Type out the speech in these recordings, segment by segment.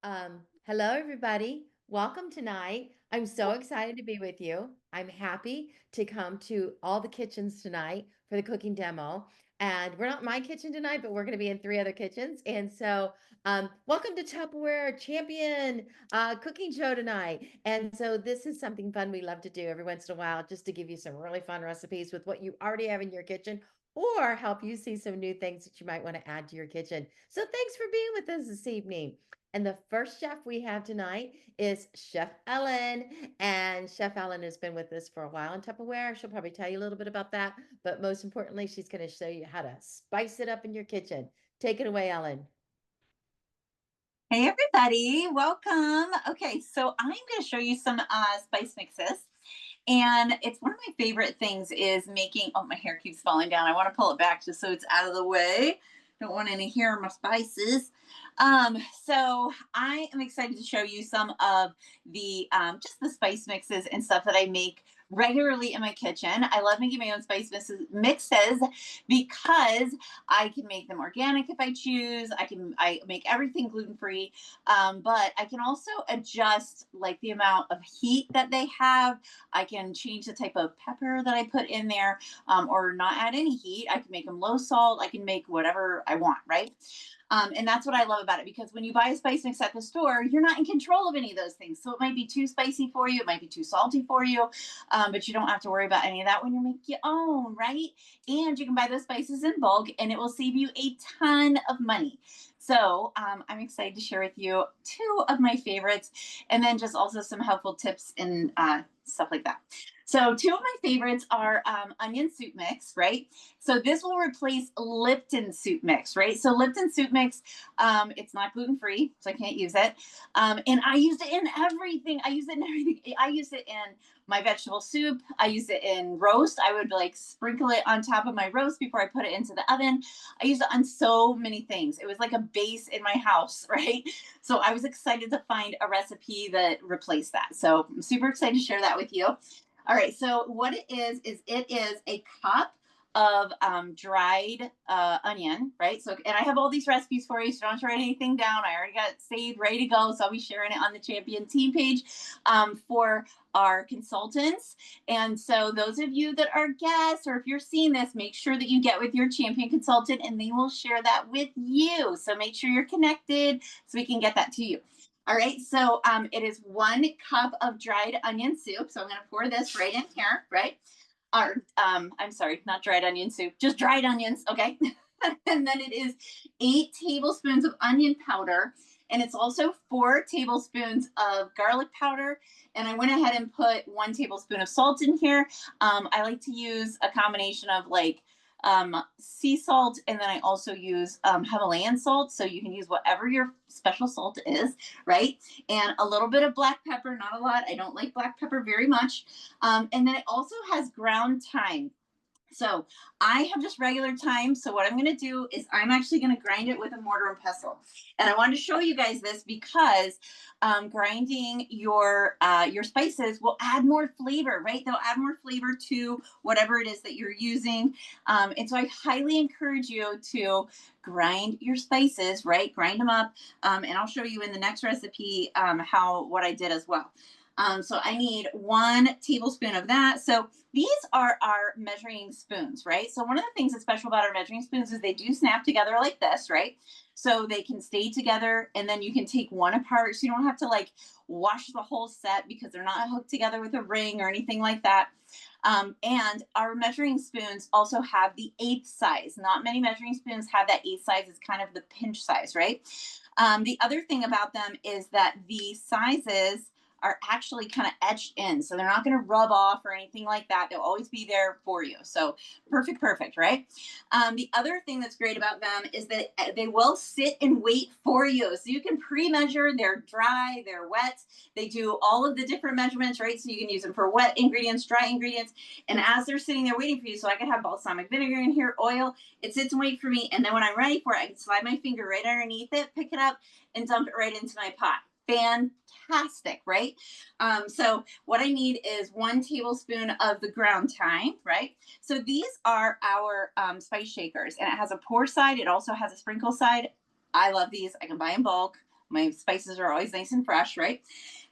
Hello, everybody. Welcome tonight. I'm so excited to be with you. I'm happy to come to all the kitchens tonight for the cooking demo. And we're not in my kitchen tonight, but we're going to be in three other kitchens. And so, welcome to Tupperware Champion cooking show tonight. And so, this is something fun we love to do every once in a while, just to give you some really fun recipes with what you already have in your kitchen or help you see some new things that you might want to add to your kitchen. So, thanks for being with us this evening. And the first chef we have tonight is Chef Ellen. And Chef Ellen has been with us for a while in Tupperware. She'll probably tell you a little bit about that. But most importantly, she's going to show you how to spice it up in your kitchen. Take it away, Ellen. Hey everybody, welcome. Okay, so I'm going to show you some spice mixes. And it's one of my favorite things is making, oh, my hair keeps falling down. I want to pull it back just so it's out of the way. Don't want any hair on my spices. So I am excited to show you some of the just the spice mixes and stuff that I make regularly in my kitchen. I love making my own mixes because I can make them organic if I choose. I make everything gluten-free, but I can also adjust like the amount of heat that they have. I can change the type of pepper that I put in there, or not add any heat. I can make them low salt. I can make whatever I want, right? And that's what I love about it, because when you buy a spice mix at the store, you're not in control of any of those things. So it might be too spicy for you. It might be too salty for you, but you don't have to worry about any of that when you make your own, right? And you can buy those spices in bulk and it will save you a ton of money. So I'm excited to share with you two of my favorites, and then just also some helpful tips and stuff like that. So two of my favorites are onion soup mix, right? So this will replace Lipton soup mix, right? So Lipton soup mix, it's not gluten-free, so I can't use it. And I use it in everything. I use it in everything. I use it in my vegetable soup. I use it in roast. I would like sprinkle it on top of my roast before I put it into the oven. I use it on so many things. It was like a base in my house, right? So I was excited to find a recipe that replaced that. So I'm super excited to share that with you. All right, so what it is it is a cup of dried onion, right? So, and I have all these recipes for you, so don't write anything down. I already got it saved, ready to go. So I'll be sharing it on the Champion team page for our consultants. And so those of you that are guests, or if you're seeing this, make sure that you get with your Champion consultant and they will share that with you. So make sure you're connected so we can get that to you. All right, so it is 1 cup of dried onion soup. So I'm going to pour this right in here, right? Or I'm sorry, not dried onion soup, just dried onions, okay? And then it is 8 tablespoons of onion powder, and it's also 4 tablespoons of garlic powder. And I went ahead and put 1 tablespoon of salt in here. I like to use a combination of like sea salt, and then I also use Himalayan salt. So you can use whatever your special salt is, right? And a little bit of black pepper, not a lot. I don't like black pepper very much. And then it also has ground thyme. So I have just regular thyme. So what I'm going to do is I'm actually going to grind it with a mortar and pestle. And I wanted to show you guys this because grinding your spices will add more flavor, right? They'll add more flavor to whatever it is that you're using. And so I highly encourage you to grind your spices, right? Grind them up. And I'll show you in the next recipe what I did as well. So I need 1 tablespoon of that. So these are our measuring spoons, right? So one of the things that's special about our measuring spoons is they do snap together like this, right? So they can stay together, and then you can take one apart. So you don't have to like wash the whole set because they're not hooked together with a ring or anything like that. And our measuring spoons also have the 1/8 size. Not many measuring spoons have that 1/8 size. It's kind of the pinch size, right? The other thing about them is that the sizes are actually kind of etched in. So they're not going to rub off or anything like that. They'll always be there for you. So perfect, right? The other thing that's great about them is that they will sit and wait for you. So you can pre-measure. They're dry, they're wet. They do all of the different measurements, right? So you can use them for wet ingredients, dry ingredients. And as they're sitting there waiting for you, so I could have balsamic vinegar in here, oil, it sits and waits for me. And then when I'm ready for it, I can slide my finger right underneath it, pick it up, and dump it right into my pot. Fantastic, right? So what I need is 1 tablespoon of the ground thyme, right? So these are our spice shakers, and it has a pour side. It also has a sprinkle side. I love these. I can buy in bulk. My spices are always nice and fresh, right?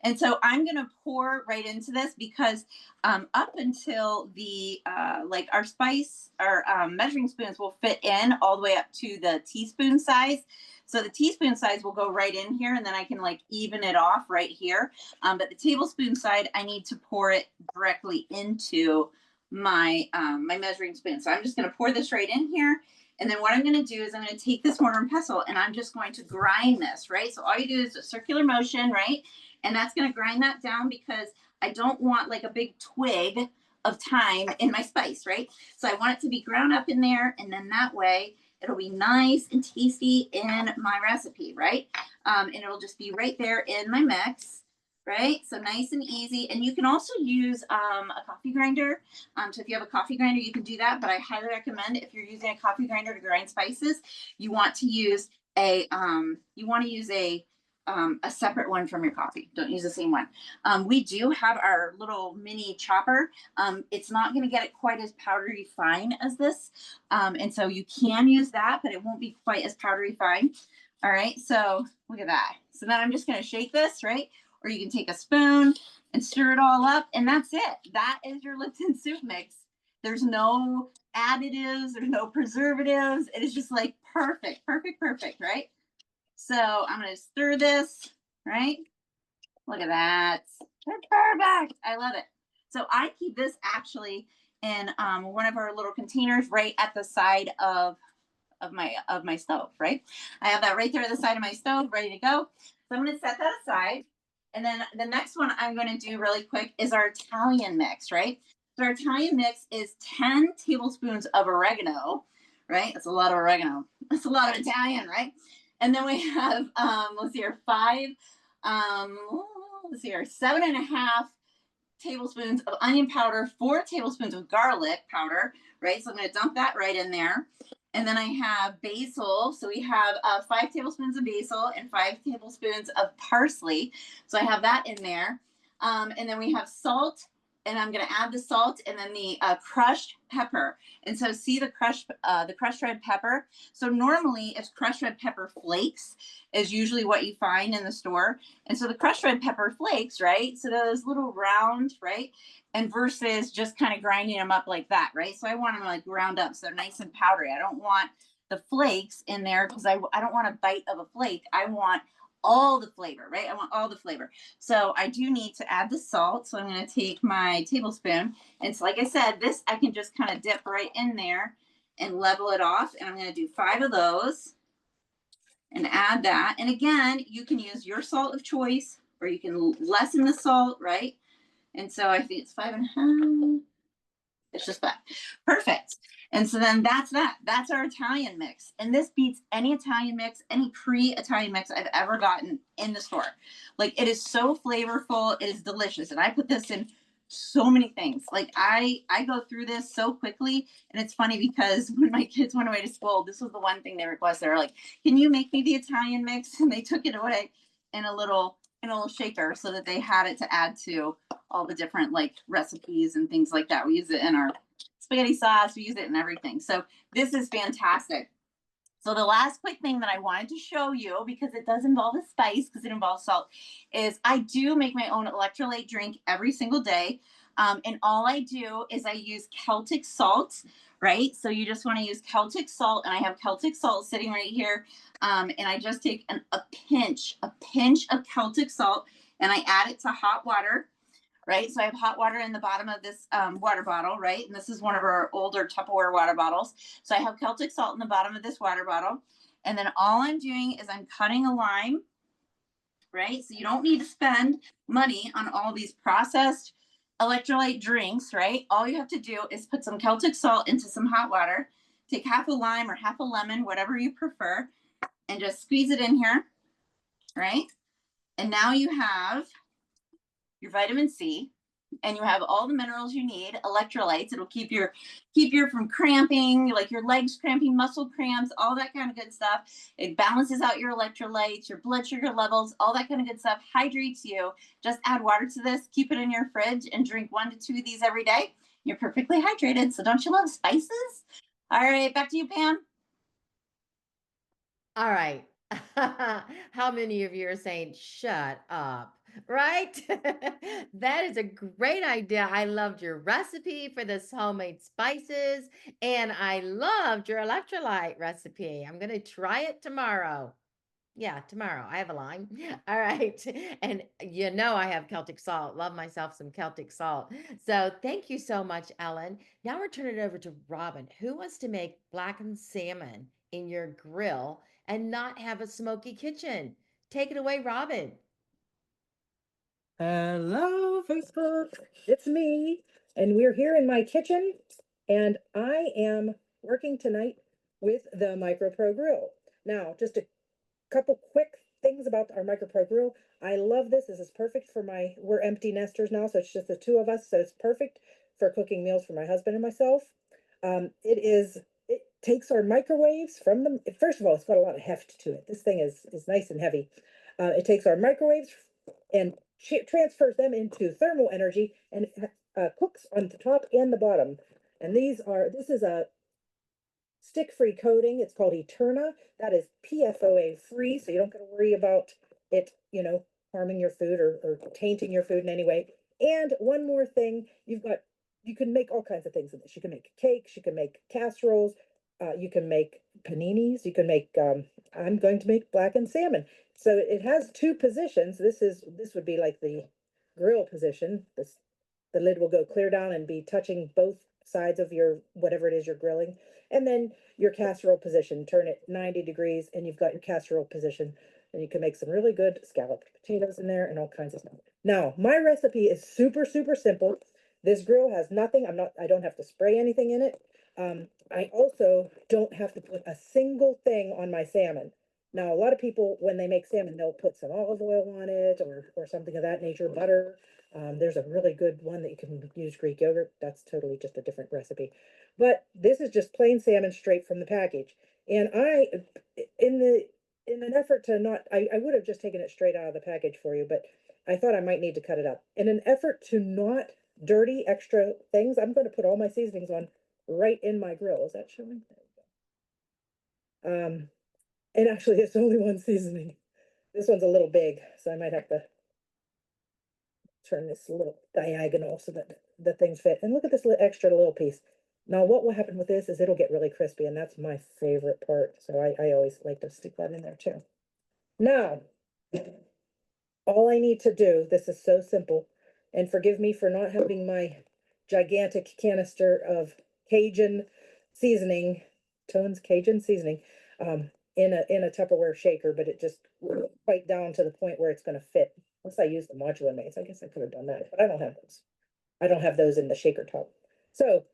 And so I'm gonna pour right into this because up until the like our measuring spoons will fit in all the way up to the teaspoon size. So the teaspoon size will go right in here, and then I can like even it off right here. But the tablespoon side, I need to pour it directly into my measuring spoon. So I'm just going to pour this right in here. And then what I'm going to do is I'm going to take this mortar and pestle and I'm just going to grind this, right? So all you do is a circular motion, right? And that's going to grind that down because I don't want like a big twig of thyme in my spice, right? So I want it to be ground up in there, and then that way it'll be nice and tasty in my recipe, right? And it'll just be right there in my mix, right? So nice and easy. And you can also use a coffee grinder. So if you have a coffee grinder, you can do that. But I highly recommend if you're using a coffee grinder to grind spices, you want to use a separate one from your coffee. Don't use the same one. We do have our little mini chopper. It's not going to get it quite as powdery fine as this. And so you can use that, but it won't be quite as powdery fine. All right, so look at that. So then I'm just going to shake this, right? Or you can take a spoon and stir it all up, and that's it. That is your Lipton soup mix. There's no additives, there's no preservatives. It is just like perfect, perfect, perfect, right? So I'm going to stir this, right? Look at that. They're perfect. I love it. So I keep this actually in one of our little containers right at the side of my stove, right? I have that right there at the side of my stove, ready to go. So I'm going to set that aside. And then the next one I'm going to do really quick is our Italian mix, right? So our Italian mix is 10 tablespoons of oregano, right? That's a lot of oregano. That's a lot of Italian, right? And then we have, let's see here, let's see here, 7.5 tablespoons of onion powder, 4 tablespoons of garlic powder, right? So I'm going to dump that right in there. And then I have basil. So we have 5 tablespoons of basil and 5 tablespoons of parsley. So I have that in there. And then we have salt, and I'm going to add the salt and then the crushed pepper. And so see the crushed red pepper. So normally it's crushed red pepper flakes is usually what you find in the store. And so the crushed red pepper flakes, right? So those little round, right? And versus just kind of grinding them up like that, right? So I want them like ground up so they're nice and powdery. I don't want the flakes in there because I don't want a bite of a flake. I want all the flavor, right? I want all the flavor. So I do need to add the salt. So I'm going to take my tablespoon. And so like I said, this I can just kind of dip right in there and level it off. And I'm going to do 5 of those and add that. And again, you can use your salt of choice or you can lessen the salt, right? And so I think it's 5.5. It's just that. Perfect. And so then that's that. That's our Italian mix. And this beats any Italian mix, any pre-Italian mix I've ever gotten in the store. Like it is so flavorful. It is delicious. And I put this in so many things. Like I go through this so quickly. And it's funny because when my kids went away to school, this was the one thing they requested. They were like, can you make me the Italian mix? And they took it away in a little shaker so that they had it to add to all the different like recipes and things like that. We use it in our spaghetti sauce. We use it in everything. So this is fantastic. So the last quick thing that I wanted to show you, because it does involve a spice, because it involves salt, is I do make my own electrolyte drink every single day. And all I do is I use Celtic salt, right? So you just want to use Celtic salt, and I have Celtic salt sitting right here. And I just take a pinch of Celtic salt, and I add it to hot water, right? So I have hot water in the bottom of this water bottle, right? And this is one of our older Tupperware water bottles. So I have Celtic salt in the bottom of this water bottle. And then all I'm doing is I'm cutting a lime, right? So you don't need to spend money on all these processed electrolyte drinks, right? All you have to do is put some Celtic salt into some hot water, take half a lime or half a lemon, whatever you prefer, and just squeeze it in here, right? And now you have your vitamin C, and you have all the minerals you need, electrolytes. It'll keep your from cramping, like your legs cramping, muscle cramps, all that kind of good stuff. It balances out your electrolytes, your blood sugar levels, all that kind of good stuff. Hydrates you. Just add water to this, keep it in your fridge, and drink 1 to 2 of these every day. You're perfectly hydrated. So don't you love spices? All right, back to you, Pam. All right. How many of you are saying, shut up? Right? That is a great idea. I loved your recipe for this homemade spices, and I loved your electrolyte recipe. I'm going to try it tomorrow. Yeah, tomorrow. I have a line. All right. And I have Celtic salt. Love myself some Celtic salt. So thank you so much, Ellen. Now we're turning it over to Robin. Who wants to make blackened salmon in your grill and not have a smoky kitchen? Take it away, Robin. Hello, Facebook. It's me, and we're here in my kitchen, and I am working tonight with the Micro Pro Grill. Now, just a couple quick things about our Micro Pro Grill. I love this. This is perfect for we're empty nesters now, so it's just the two of us, so it's perfect for cooking meals for my husband and myself. It takes our microwaves from them. First of all, it's got a lot of heft to it. This thing is nice and heavy. It takes our microwaves and transfers them into thermal energy and cooks on the top and the bottom. And this is a stick-free coating. It's called Eterna. That is PFOA free, so you don't got to worry about it, harming your food or tainting your food in any way. And one more thing, you can make all kinds of things in this. You can make cakes, you can make casseroles, you can make paninis, you can make I'm going to make blackened salmon. So it has two positions. This would be like the grill position. The lid will go clear down and be touching both sides of your whatever it is you're grilling. And then your casserole position, turn it 90 degrees and you've got your casserole position, and you can make some really good scalloped potatoes in there and all kinds of stuff. Now, my recipe is super, super simple. This grill has nothing. I don't have to spray anything in it. I also don't have to put a single thing on my salmon. Now, a lot of people, when they make salmon, they'll put some olive oil on it or something of that nature, butter. There's a really good one that you can use Greek yogurt. That's totally just a different recipe. But this is just plain salmon straight from the package. And in an effort to not, I would have just taken it straight out of the package for you, but I thought I might need to cut it up. In an effort to not dirty extra things, I'm going to put all my seasonings on right in my grill. Is that showing? And actually it's only one seasoning. This one's a little big, so I might have to turn this a little diagonal so that the things fit. And look at this extra little piece. Now, what will happen with this is it'll get really crispy, and that's my favorite part. So I always like to stick that in there too. Now, all I need to do, this is so simple, and forgive me for not having my gigantic canister of Cajun seasoning, Tone's Cajun seasoning, in a Tupperware shaker, but it just quite down to the point where it's going to fit. Unless I use the modular mates, I guess I could have done that, but I don't have those. I don't have those in the shaker top. So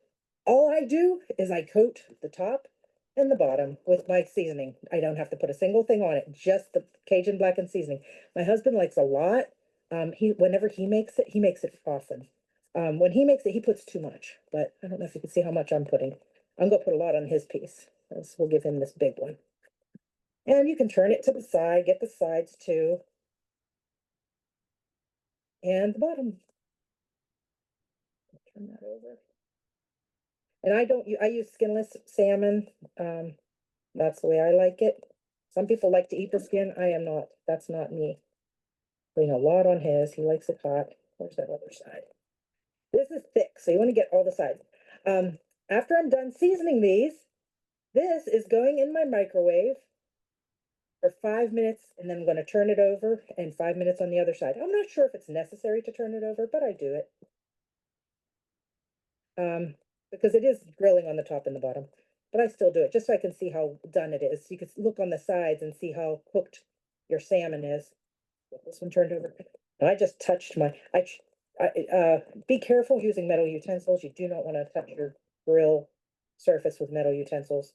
all I do is I coat the top and the bottom with my seasoning. I don't have to put a single thing on it, just the Cajun blackened seasoning. My husband likes a lot. Whenever he makes it often. When he makes it, he puts too much, but I don't know if you can see how much I'm putting. I'm gonna put a lot on his piece. So we'll give him this big one. And you can turn it to the side, get the sides too. And the bottom. Turn that over. And I use skinless salmon. That's the way I like it. Some people like to eat the skin. I am not. That's not me. Putting a lot on his. He likes it hot. Where's that other side? This is thick, so you want to get all the sides. After I'm done seasoning these, this is going in my microwave for 5 minutes, and then I'm going to turn it over and 5 minutes on the other side. I'm not sure if it's necessary to turn it over, but I do it. Because it is grilling on the top and the bottom, but I still do it just so I can see how done it is. You can look on the sides and see how cooked your salmon is. This one turned over. And I just touched be careful using metal utensils. You do not want to touch your grill surface with metal utensils.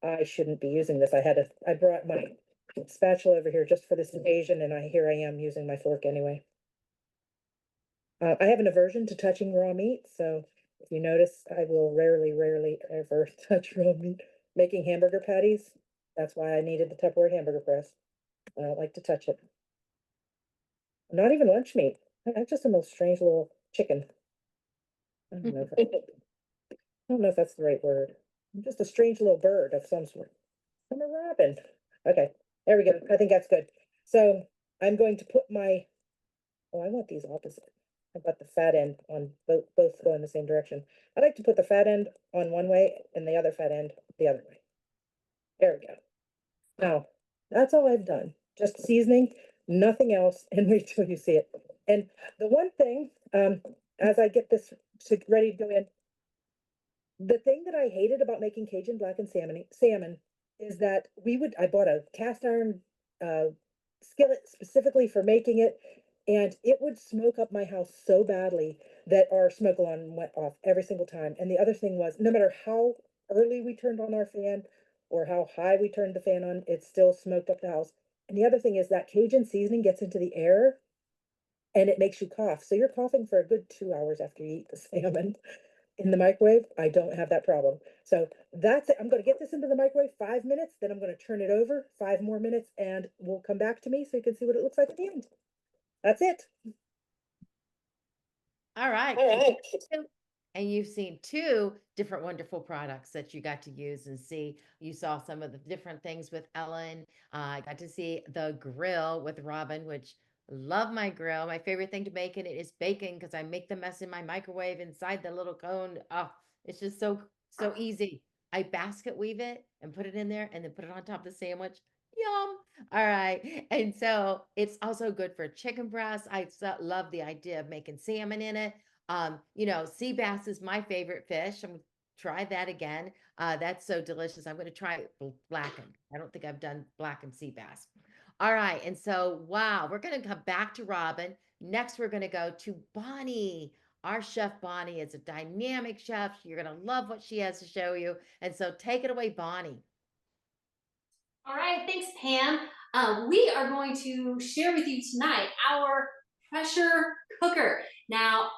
I shouldn't be using this. I brought my spatula over here just for this occasion, and here I am using my fork anyway. I have an aversion to touching raw meat, so if you notice, I will rarely ever touch raw meat. Making hamburger patties, that's why I needed the Tupperware hamburger press. I don't like to touch it. Not even lunch meat. I'm just the most strange little chicken. I don't know if that's the right word. I'm just a strange little bird of some sort. I'm a robin. Okay. There we go. I think that's good. So I'm going to put my, oh, I want these opposite. I got the fat end on both go in the same direction. I like to put the fat end on one way and the other fat end the other way. There we go. Now, that's all I've done. Just seasoning, nothing else, and wait till you see it. And the one thing, as I get this ready to go in, the thing that I hated about making Cajun blackened salmon is that I bought a cast iron skillet specifically for making it, and it would smoke up my house so badly that our smoke alarm went off every single time. And the other thing was, no matter how early we turned on our fan or how high we turned the fan on, it still smoked up the house. And the other thing is that Cajun seasoning gets into the air and it makes you cough. So you're coughing for a good 2 hours after you eat the salmon. In the microwave, I don't have that problem. So that's it. I'm going to get this into the microwave 5 minutes, then I'm going to turn it over 5 more minutes, and we'll come back to me so you can see what it looks like at the end. That's it. All right. All right. And you've seen two different wonderful products that you got to use and see. You saw some of the different things with Ellen. I got to see the grill with Robin, which love my grill. My favorite thing to make in it is bacon because I make the mess in my microwave inside the little cone. Oh, it's just so easy. I basket weave it and put it in there and then put it on top of the sandwich. Yum. All right. And so it's also good for chicken breast. Love the idea of making salmon in it. Sea bass is my favorite fish. I'm gonna try that again. That's so delicious. I'm gonna try it blackened. I don't think I've done blackened sea bass. All right, and so wow, we're gonna come back to Robin. Next, we're gonna go to Bonnie. Our chef Bonnie is a dynamic chef. You're gonna love what she has to show you. And so take it away, Bonnie. All right, thanks, Pam. We are going to share with you tonight our pressure cooker. Now,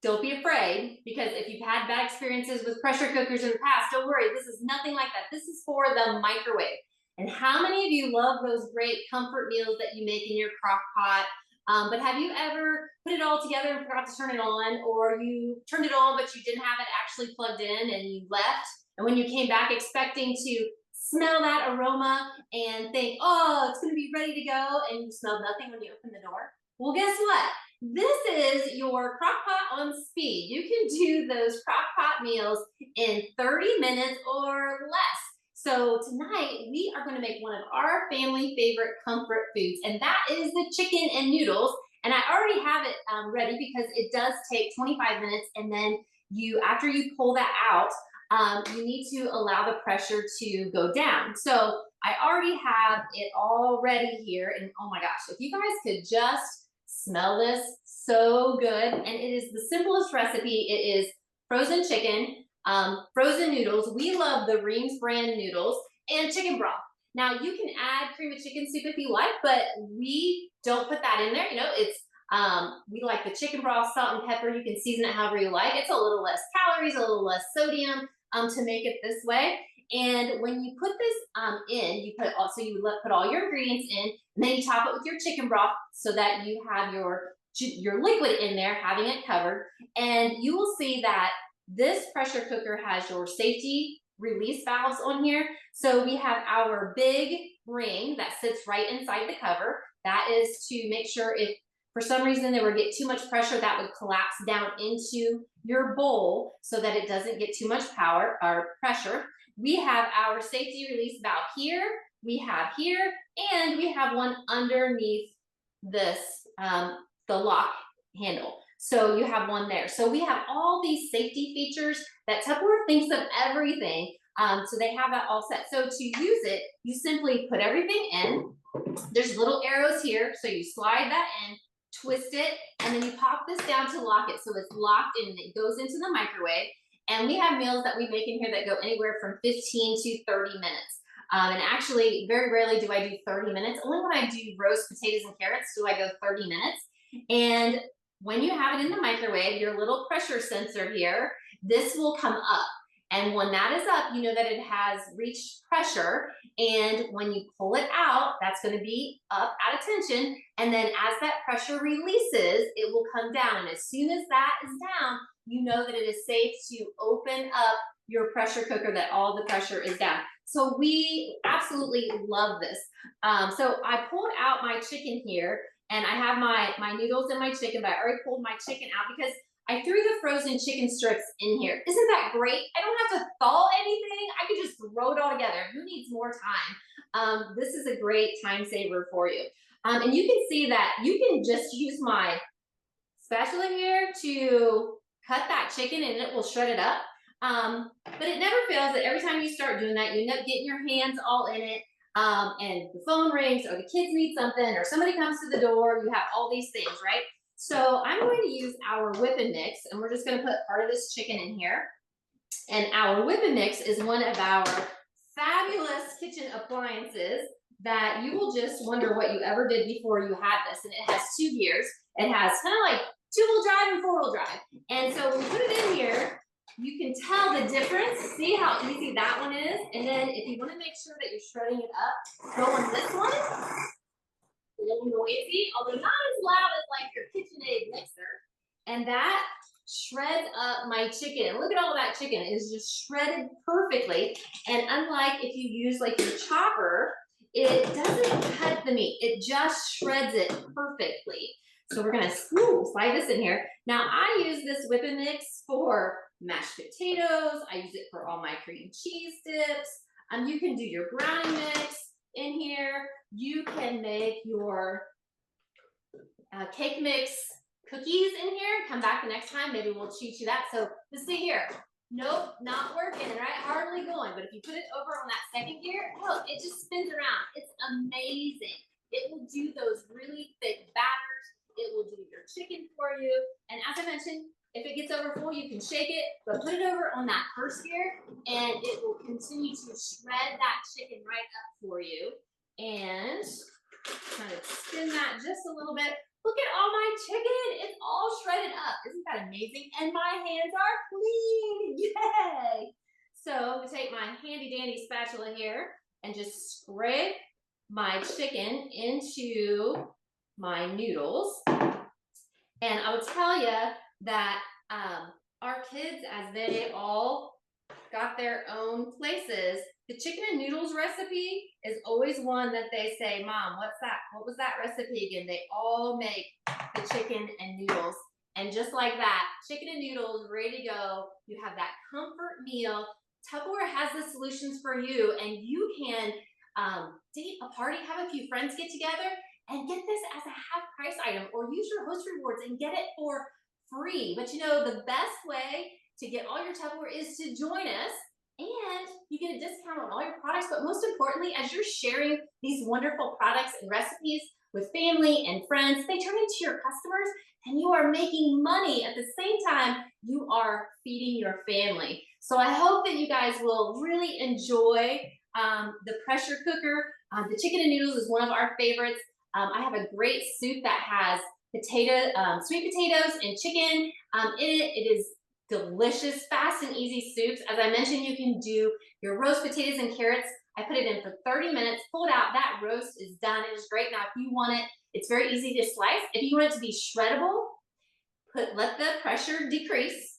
don't be afraid, because if you've had bad experiences with pressure cookers in the past, don't worry, this is nothing like that. This is for the microwave. And how many of you love those great comfort meals that you make in your crock pot? But have you ever put it all together and forgot to turn it on, or you turned it on but you didn't have it actually plugged in and you left? And when you came back expecting to smell that aroma and think, oh, it's going to be ready to go, and you smelled nothing when you opened the door? Well, guess what? This is your crock pot on speed. You can do those crock pot meals in 30 minutes or less. So tonight we are going to make one of our family favorite comfort foods, and that is the chicken and noodles. And I already have it ready because it does take 25 minutes, and then after you pull that out, you need to allow the pressure to go down. So I already have it all ready here, and oh my gosh, if you guys could just smell this, so good. And it is the simplest recipe. It is frozen chicken, frozen noodles. We love the Reams brand noodles, and chicken broth. Now you can add cream of chicken soup if you like, but we don't put that in there. We like the chicken broth, salt and pepper. You can season it however you like. It's a little less calories, a little less sodium to make it this way. And when you put this you put all your ingredients in, and then you top it with your chicken broth so that you have your liquid in there, having it covered. And you will see that this pressure cooker has your safety release valves on here. So we have our big ring that sits right inside the cover. That is to make sure if for some reason there would get too much pressure, that would collapse down into your bowl so that it doesn't get too much power or pressure. We have our safety release valve here, we have here, and we have one underneath this, the lock handle. So you have one there. So we have all these safety features that Tupperware thinks of everything. So they have that all set. So to use it, you simply put everything in. There's little arrows here. So you slide that in, twist it, and then you pop this down to lock it. So it's locked in and it goes into the microwave. And we have meals that we make in here that go anywhere from 15 to 30 minutes. And actually, very rarely do I do 30 minutes. Only when I do roast potatoes and carrots do I go 30 minutes. And when you have it in the microwave, your little pressure sensor here, this will come up. And when that is up, you know that it has reached pressure. And when you pull it out, that's going to be up at attention. And then as that pressure releases, it will come down. And as soon as that is down, you know that it is safe to open up your pressure cooker that all the pressure is down. So we absolutely love this. So I pulled out my chicken here, and I have my noodles and my chicken, but I already pulled my chicken out because I threw the frozen chicken strips in here. Isn't that great? I don't have to thaw anything. I could just throw it all together. Who needs more time? This is a great time saver for you. And you can see that you can just use my spatula here to cut that chicken and it will shred it up. But it never fails that every time you start doing that, you end up getting your hands all in it. And the phone rings, or the kids need something, or somebody comes to the door. You have all these things, right? So I'm going to use our whip and mix, and we're just going to put part of this chicken in here. And our whip and mix is one of our fabulous kitchen appliances that you will just wonder what you ever did before you had this. And it has 2 gears. It has kind of like 2-wheel drive and 4-wheel drive. And so when you put it in here, you can tell the difference. See how easy that one is? And then if you want to make sure that you're shredding it up, go on this one. A little noisy, although not as loud as like your KitchenAid mixer. And that shreds up my chicken. Look at all that chicken. It is just shredded perfectly. And unlike if you use like your chopper, it doesn't cut the meat. It just shreds it perfectly. So we're gonna slide this in here. Now I use this whip and mix for mashed potatoes. I use it for all my cream cheese dips. You can do your brownie mix in here. You can make your cake mix cookies in here. Come back the next time. Maybe we'll teach you that. So let's see here. Nope, not working, right? Hardly going. But if you put it over on that second gear, look, it just spins around. It's amazing. It will do those really thick batters. It will do your chicken for you. And as I mentioned, if it gets over full, you can shake it, but put it over on that first gear, and it will continue to shred that chicken right up for you. And kind of spin that just a little bit. Look at all my chicken. It's all shredded up. Isn't that amazing? And my hands are clean. Yay! So I'm going to take my handy dandy spatula here and just scrape my chicken into my noodles. And I will tell you that our kids, as they all got their own places, the chicken and noodles recipe is always one that they say, Mom, what's that? What was that recipe again? They all make the chicken and noodles. And just like that, chicken and noodles ready to go. You have that comfort meal. Tupperware has the solutions for you, and you can date a party, have a few friends get together, and get this as a half price item, or use your host rewards and get it for free. But you know, the best way to get all your Tupperware is to join us, and you get a discount on all your products. But most importantly, as you're sharing these wonderful products and recipes with family and friends, they turn into your customers, and you are making money at the same time you are feeding your family. So I hope that you guys will really enjoy the pressure cooker. The chicken and noodles is one of our favorites. I have a great soup that has sweet potatoes and chicken in it. It is delicious, fast and easy soups. As I mentioned, you can do your roast potatoes and carrots. I put it in for 30 minutes, pull it out, that roast is done. It is great. Now, if you want it, it's very easy to slice. If you want it to be shreddable, let the pressure decrease,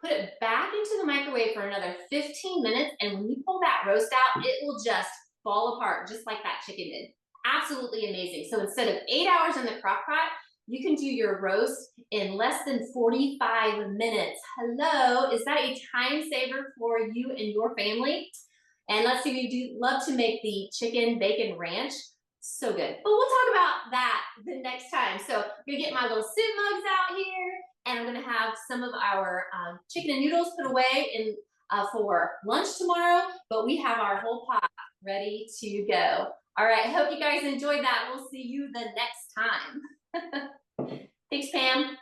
put it back into the microwave for another 15 minutes, and when you pull that roast out, it will just fall apart, just like that chicken did. Absolutely amazing. So instead of 8 hours in the crock pot, you can do your roast in less than 45 minutes. Hello, is that a time saver for you and your family? And let's see, we do love to make the chicken bacon ranch. So good. But we'll talk about that the next time. So I'm gonna get my little soup mugs out here, and I'm gonna have some of our chicken and noodles put away in for lunch tomorrow, but we have our whole pot ready to go. All right, I hope you guys enjoyed that. We'll see you the next time. Thanks, Pam.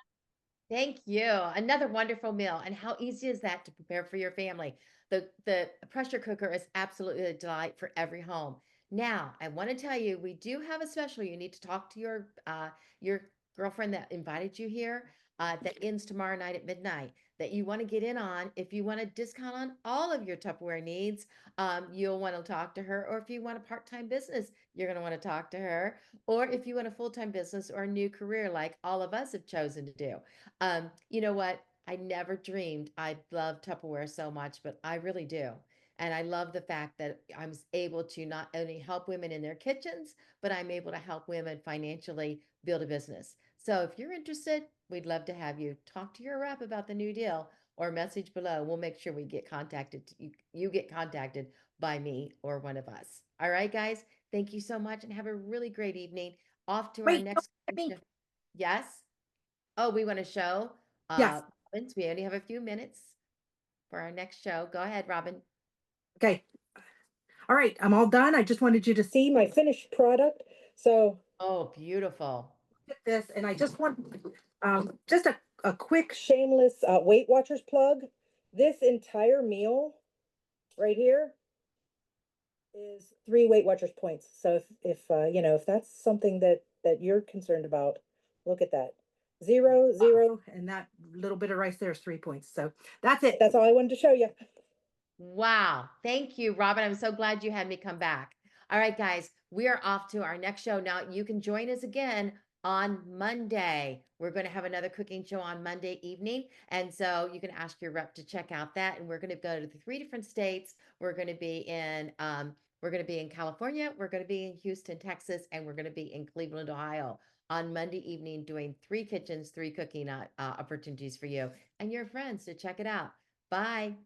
Thank you. Another wonderful meal. And how easy is that to prepare for your family? The pressure cooker is absolutely a delight for every home. Now, I want to tell you, we do have a special. You need to talk to your girlfriend that invited you here. That ends tomorrow night at midnight. That you want to get in on. If you want a discount on all of your Tupperware needs, you'll want to talk to her. Or if you want a part-time business, you're going to want to talk to her. Or if you want a full-time business or a new career, like all of us have chosen to do. You know what? I never dreamed I'd love Tupperware so much, but I really do. And I love the fact that I'm able to not only help women in their kitchens, but I'm able to help women financially build a business. So if you're interested, we'd love to have you talk to your rep about the new deal or message below. We'll make sure we get contacted. You get contacted by me or one of us. All right, guys. Thank you so much and have a really great evening. Off to our Wait, next. me. Yes. Oh, we want to show. Yes. Robin, we only have a few minutes for our next show. Go ahead, Robin. Okay. All right, I'm all done. I just wanted you to see my finished product. So Oh, beautiful. look at this, and I just want just a quick shameless Weight Watchers plug. This entire meal right here is 3 Weight Watchers points. So if you know, if that's something that you're concerned about, look at that. 0, 0, and that little bit of rice there is 3 points. So that's it. That's all I wanted to show you. Wow. Thank you, Robin. I'm so glad you had me come back. All right, guys, we are off to our next show. Now, you can join us again on Monday. We're going to have another cooking show on Monday evening. And so you can ask your rep to check out that. And we're going to go to the 3 different states. We're going to be in California, we're going to be in Houston, Texas, and we're going to be in Cleveland, Ohio on Monday evening doing 3 kitchens, 3 cooking opportunities for you and your friends to check it out. Bye.